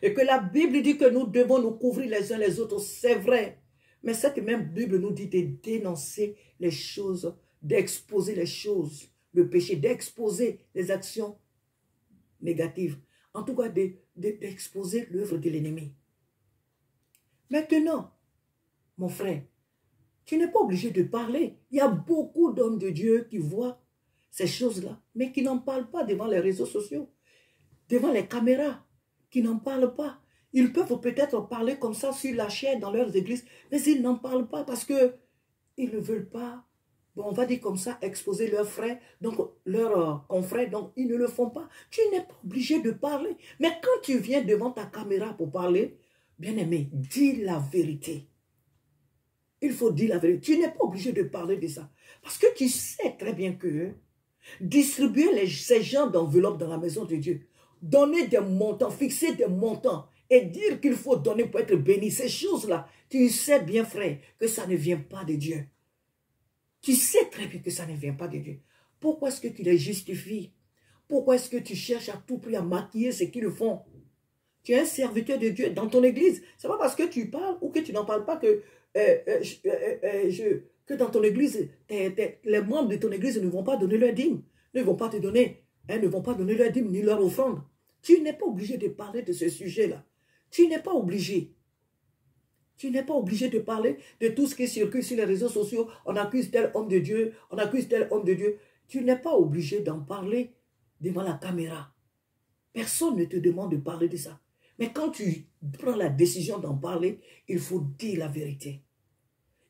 Et que la Bible dit que nous devons nous couvrir les uns les autres. C'est vrai. Mais cette même Bible nous dit de dénoncer les choses, d'exposer les choses, le péché, d'exposer les actions négatives. En tout cas, d'exposer l'œuvre de l'ennemi. Maintenant, mon frère, tu n'es pas obligé de parler. Il y a beaucoup d'hommes de Dieu qui voient ces choses-là, mais qui n'en parlent pas devant les réseaux sociaux, devant les caméras, qui n'en parlent pas. Ils peuvent peut-être parler comme ça sur la chaîne dans leurs églises, mais ils n'en parlent pas parce que ils ne veulent pas, bon, on va dire comme ça, exposer leurs frères, donc leurs confrères, donc ils ne le font pas. Tu n'es pas obligé de parler. Mais quand tu viens devant ta caméra pour parler, bien-aimé, dis la vérité. Il faut dire la vérité. Tu n'es pas obligé de parler de ça. Parce que tu sais très bien que distribuer ces gens d'enveloppes dans la maison de Dieu, donner des montants, fixer des montants et dire qu'il faut donner pour être béni, ces choses-là, tu sais bien, frère, que ça ne vient pas de Dieu. Tu sais très bien que ça ne vient pas de Dieu. Pourquoi est-ce que tu les justifies? Pourquoi est-ce que tu cherches à tout prix à maquiller ce qu'ils font? Tu es un serviteur de Dieu dans ton église. Ce n'est pas parce que tu parles ou que tu n'en parles pas que dans ton église, les membres de ton église ne vont pas donner leur dîme, ne vont pas te donner, ne vont pas donner leur dîme ni leur offrande. Tu n'es pas obligé de parler de ce sujet-là. Tu n'es pas obligé. Tu n'es pas obligé de parler de tout ce qui circule sur les réseaux sociaux. On accuse tel homme de Dieu, on accuse tel homme de Dieu. Tu n'es pas obligé d'en parler devant la caméra. Personne ne te demande de parler de ça. Mais quand tu prends la décision d'en parler, il faut dire la vérité.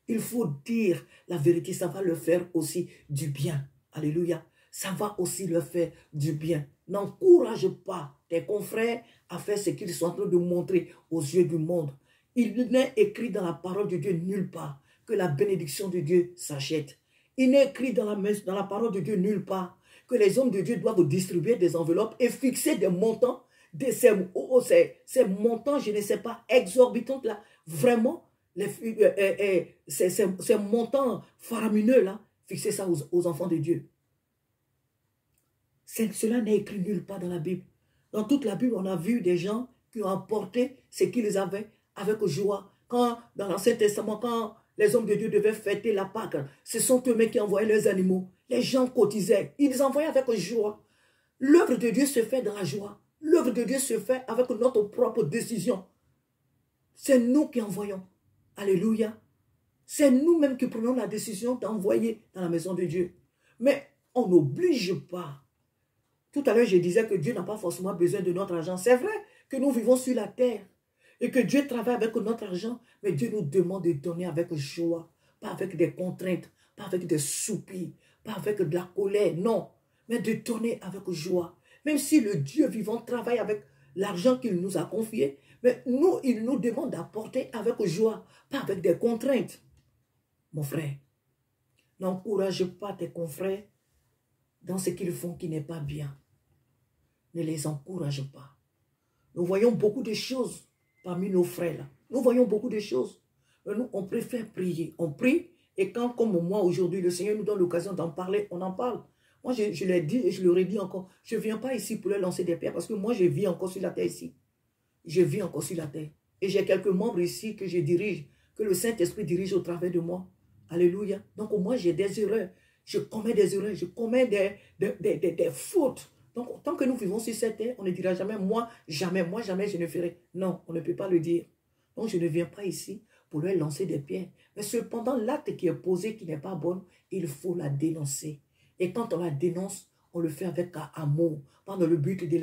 Il faut dire la vérité, ça va leur faire aussi du bien. Alléluia. Ça va aussi leur faire du bien. N'encourage pas tes confrères à faire ce qu'ils sont en train de montrer aux yeux du monde. Il n'est écrit dans la parole de Dieu nulle part que la bénédiction de Dieu s'achète. Il n'est écrit dans la parole de Dieu nulle part que les hommes de Dieu doivent distribuer des enveloppes et fixer des montants, ces montants, je ne sais pas, exorbitants là, vraiment, ces montants faramineux là, fixer ça aux enfants de Dieu. Cela n'est écrit nulle part dans la Bible. Dans toute la Bible, on a vu des gens qui ont apporté ce qu'ils avaient avec joie. Quand, dans l'Ancien Testament, quand les hommes de Dieu devaient fêter la Pâque, ce sont eux-mêmes qui envoyaient leurs animaux. Les gens cotisaient. Ils envoyaient avec joie. L'œuvre de Dieu se fait dans la joie. L'œuvre de Dieu se fait avec notre propre décision. C'est nous qui envoyons. Alléluia. C'est nous-mêmes qui prenons la décision d'envoyer dans la maison de Dieu. Mais on n'oblige pas. Tout à l'heure, je disais que Dieu n'a pas forcément besoin de notre argent. C'est vrai que nous vivons sur la terre et que Dieu travaille avec notre argent, mais Dieu nous demande de donner avec joie, pas avec des contraintes, pas avec des soupirs, pas avec de la colère, non, mais de donner avec joie. Même si le Dieu vivant travaille avec l'argent qu'il nous a confié, mais nous, il nous demande d'apporter avec joie, pas avec des contraintes. Mon frère, n'encourage pas tes confrères dans ce qu'ils font qui n'est pas bien. Ne les encourage pas. Nous voyons beaucoup de choses parmi nos frères là. Nous voyons beaucoup de choses. Mais nous, on préfère prier. On prie et quand, comme moi aujourd'hui, le Seigneur nous donne l'occasion d'en parler, on en parle. Moi, je l'ai dit et je le redis encore. Je ne viens pas ici pour leur lancer des pierres parce que moi, je vis encore sur la terre ici. Je vis encore sur la terre. Et j'ai quelques membres ici que je dirige, que le Saint-Esprit dirige au travers de moi. Alléluia. Donc, moi, j'ai des erreurs. Je commets des erreurs. Je commets des fautes. Donc, tant que nous vivons sur cette terre, on ne dira jamais, moi, jamais, je ne ferai. Non, on ne peut pas le dire. Donc, je ne viens pas ici pour leur lancer des pierres. Mais cependant, l'acte qui est posé, qui n'est pas bon, il faut la dénoncer. Et quand on la dénonce, on le fait avec amour, pas dans le but de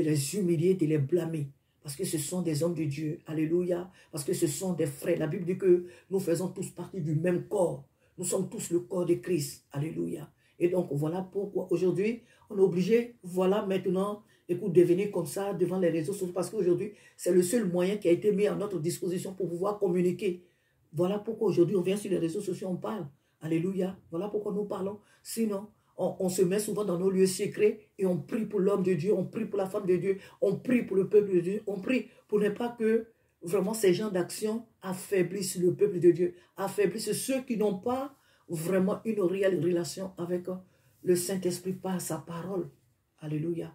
les humilier, de les blâmer. Parce que ce sont des hommes de Dieu. Alléluia. Parce que ce sont des frères. La Bible dit que nous faisons tous partie du même corps. Nous sommes tous le corps de Christ. Alléluia. Et donc, voilà pourquoi aujourd'hui, on est obligé, voilà maintenant, écoute, de venir comme ça devant les réseaux sociaux. Parce qu'aujourd'hui, c'est le seul moyen qui a été mis à notre disposition pour pouvoir communiquer. Voilà pourquoi aujourd'hui, on vient sur les réseaux sociaux, on parle. Alléluia. Voilà pourquoi nous parlons. Sinon, on se met souvent dans nos lieux secrets et on prie pour l'homme de Dieu, on prie pour la femme de Dieu, on prie pour le peuple de Dieu, on prie pour ne pas que vraiment ces gens d'action affaiblissent le peuple de Dieu, affaiblissent ceux qui n'ont pas vraiment une réelle relation avec le Saint-Esprit par sa parole. Alléluia.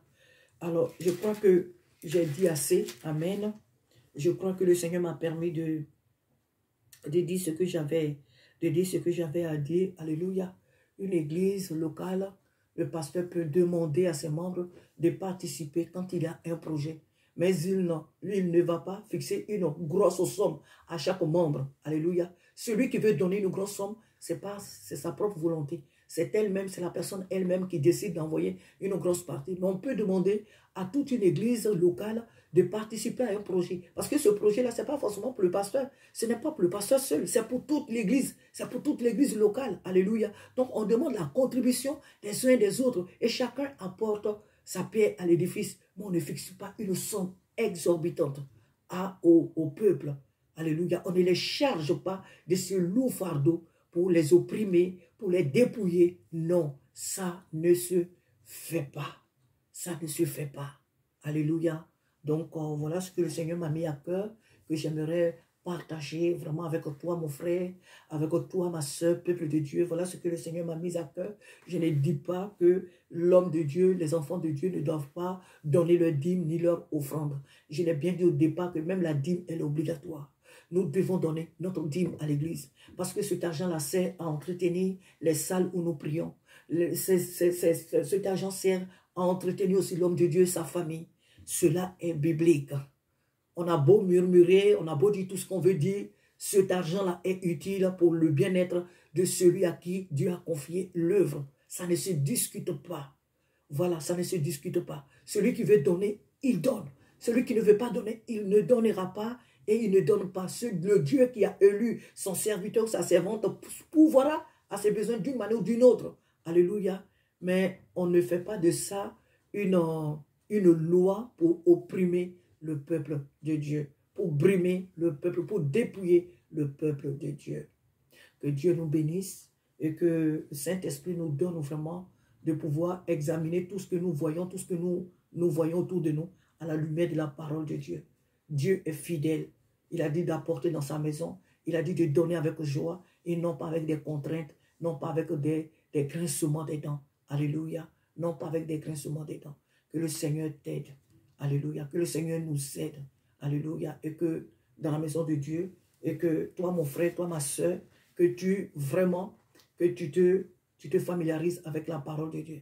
Alors, je crois que j'ai dit assez. Amen. Je crois que le Seigneur m'a permis de dire ce que j'avais à dire. Alléluia. Une église locale, le pasteur peut demander à ses membres de participer quand il y a un projet. Mais il ne va pas fixer une grosse somme à chaque membre. Alléluia. Celui qui veut donner une grosse somme, c'est sa propre volonté. C'est elle-même, c'est la personne elle-même qui décide d'envoyer une grosse partie. Mais on peut demander à toute une église locale de participer à un projet. Parce que ce projet-là, ce n'est pas forcément pour le pasteur. Ce n'est pas pour le pasteur seul. C'est pour toute l'église. C'est pour toute l'église locale. Alléluia. Donc, on demande la contribution des uns et des autres. Et chacun apporte sa pierre à l'édifice. Mais on ne fixe pas une somme exorbitante au peuple. Alléluia. On ne les charge pas de ce lourd fardeau pour les opprimer, pour les dépouiller. Non, ça ne se fait pas. Ça ne se fait pas. Alléluia. Donc, voilà ce que le Seigneur m'a mis à cœur, que j'aimerais partager vraiment avec toi, mon frère, avec toi, ma soeur, peuple de Dieu. Voilà ce que le Seigneur m'a mis à cœur. Je ne dis pas que l'homme de Dieu, les enfants de Dieu ne doivent pas donner leur dîme ni leur offrande. Je l'ai bien dit au départ que même la dîme, elle est obligatoire. Nous devons donner notre dîme à l'église parce que cet argent-là sert à entretenir les salles où nous prions. Cet argent sert à entretenir aussi l'homme de Dieu et sa famille. Cela est biblique. On a beau murmurer, on a beau dire tout ce qu'on veut dire, cet argent-là est utile pour le bien-être de celui à qui Dieu a confié l'œuvre. Ça ne se discute pas. Voilà, ça ne se discute pas. Celui qui veut donner, il donne. Celui qui ne veut pas donner, il ne donnera pas et il ne donne pas. Le Dieu qui a élu son serviteur ou sa servante pourvoira à ses besoins d'une manière ou d'une autre. Alléluia. Mais on ne fait pas de ça une loi pour opprimer le peuple de Dieu, pour brimer le peuple, pour dépouiller le peuple de Dieu. Que Dieu nous bénisse et que le Saint-Esprit nous donne vraiment de pouvoir examiner tout ce que nous voyons, tout ce que nous voyons autour de nous à la lumière de la parole de Dieu. Dieu est fidèle. Il a dit d'apporter dans sa maison. Il a dit de donner avec joie et non pas avec des contraintes, non pas avec des grincements des dents. Alléluia. Non pas avec des grincements des dents. Que le Seigneur t'aide. Alléluia. Que le Seigneur nous aide. Alléluia. Et que dans la maison de Dieu, et que toi, mon frère, toi, ma soeur, que tu te familiarises avec la parole de Dieu.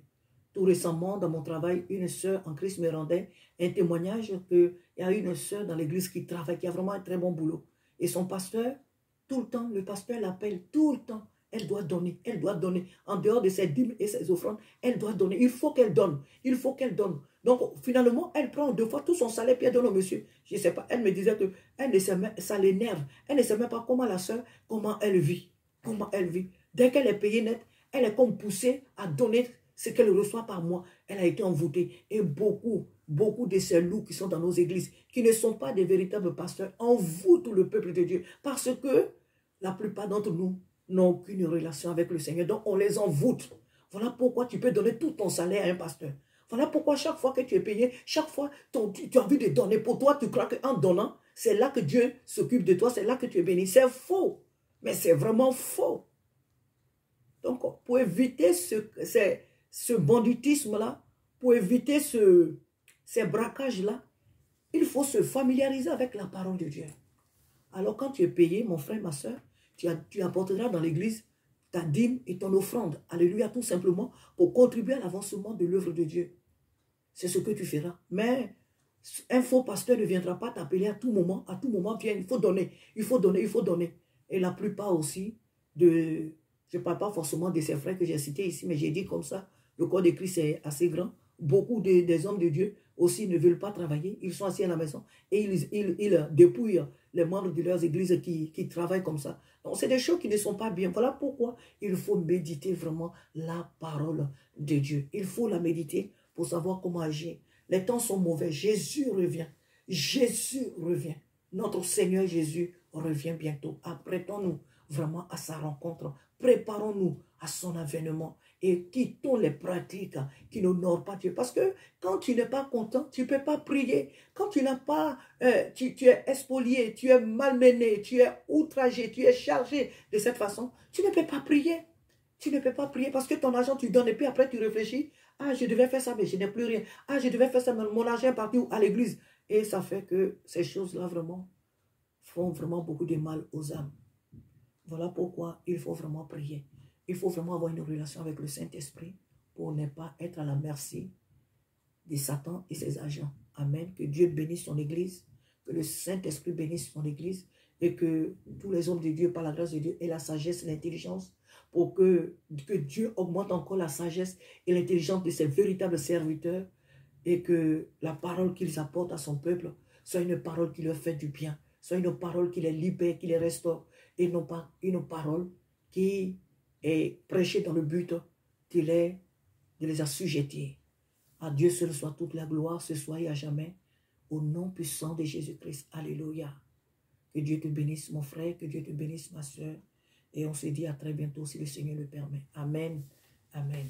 Tout récemment, dans mon travail, une soeur en Christ me rendait un témoignage qu'il y a une soeur dans l'église qui travaille, qui a vraiment un très bon boulot. Et son pasteur, tout le temps, le pasteur l'appelle tout le temps. Elle doit donner, elle doit donner. En dehors de ses dîmes et ses offrandes, elle doit donner. Il faut qu'elle donne, il faut qu'elle donne. Donc, finalement, elle prend 2 fois tout son salaire puis elle donne au monsieur. Je ne sais pas, elle me disait que elle ne sait même, ça l'énerve. Elle ne sait même pas comment la soeur, comment elle vit. Comment elle vit. Dès qu'elle est payée net, elle est comme poussée à donner ce qu'elle reçoit par mois. Elle a été envoûtée. Et beaucoup de ces loups qui sont dans nos églises, qui ne sont pas des véritables pasteurs, envoûtent tout le peuple de Dieu. Parce que la plupart d'entre nous n'ont aucune relation avec le Seigneur. Donc on les envoûte. Voilà pourquoi tu peux donner tout ton salaire à un pasteur. Voilà pourquoi chaque fois que tu es payé, chaque fois tu as envie de donner pour toi, tu crois qu'en donnant, c'est là que Dieu s'occupe de toi, c'est là que tu es béni. C'est faux. Mais c'est vraiment faux. Donc, pour éviter ce banditisme-là, pour éviter ces braquages-là, il faut se familiariser avec la parole de Dieu. Alors, quand tu es payé, mon frère, ma soeur, tu apporteras dans l'église ta dîme et ton offrande. Alléluia, tout simplement, pour contribuer à l'avancement de l'œuvre de Dieu. C'est ce que tu feras. Mais un faux pasteur ne viendra pas t'appeler à tout moment. À tout moment, viens, il faut donner, il faut donner, il faut donner. Et la plupart aussi je ne parle pas forcément de ces frères que j'ai cités ici, mais j'ai dit comme ça, le corps de Christ est assez grand. Beaucoup des hommes de Dieu aussi ne veulent pas travailler. Ils sont assis à la maison et ils dépouillent les membres de leurs églises qui travaillent comme ça. Donc, c'est des choses qui ne sont pas bien. Voilà pourquoi il faut méditer vraiment la parole de Dieu. Il faut la méditer pour savoir comment agir. Les temps sont mauvais. Jésus revient. Jésus revient. Notre Seigneur Jésus revient bientôt. Apprêtons-nous vraiment à sa rencontre. Préparons-nous à son avènement et quittons les pratiques qui n'honorent pas Dieu. Parce que quand tu n'es pas content, tu ne peux pas prier. Quand tu n'as pas, tu es spolié, tu es malmené, tu es outragé, tu es chargé de cette façon, tu ne peux pas prier. Tu ne peux pas prier parce que ton argent, tu donnes et puis après tu réfléchis. Ah, je devais faire ça, mais je n'ai plus rien. Ah, je devais faire ça, mais mon argent est parti à l'église. Et ça fait que ces choses-là vraiment font vraiment beaucoup de mal aux âmes. Voilà pourquoi il faut vraiment prier. Il faut vraiment avoir une relation avec le Saint-Esprit pour ne pas être à la merci de Satan et ses agents. Amen. Que Dieu bénisse son Église, que le Saint-Esprit bénisse son Église et que tous les hommes de Dieu, par la grâce de Dieu, aient la sagesse et l'intelligence pour que Dieu augmente encore la sagesse et l'intelligence de ses véritables serviteurs et que la parole qu'ils apportent à son peuple soit une parole qui leur fait du bien, soit une parole qui les libère, qui les restaure et non pas une parole qui est prêchée dans le but de les assujettir. À Dieu seul soit toute la gloire ce soir et à jamais, au nom puissant de Jésus-Christ. Alléluia. Que Dieu te bénisse, mon frère, que Dieu te bénisse, ma soeur. Et on se dit à très bientôt si le Seigneur le permet. Amen. Amen.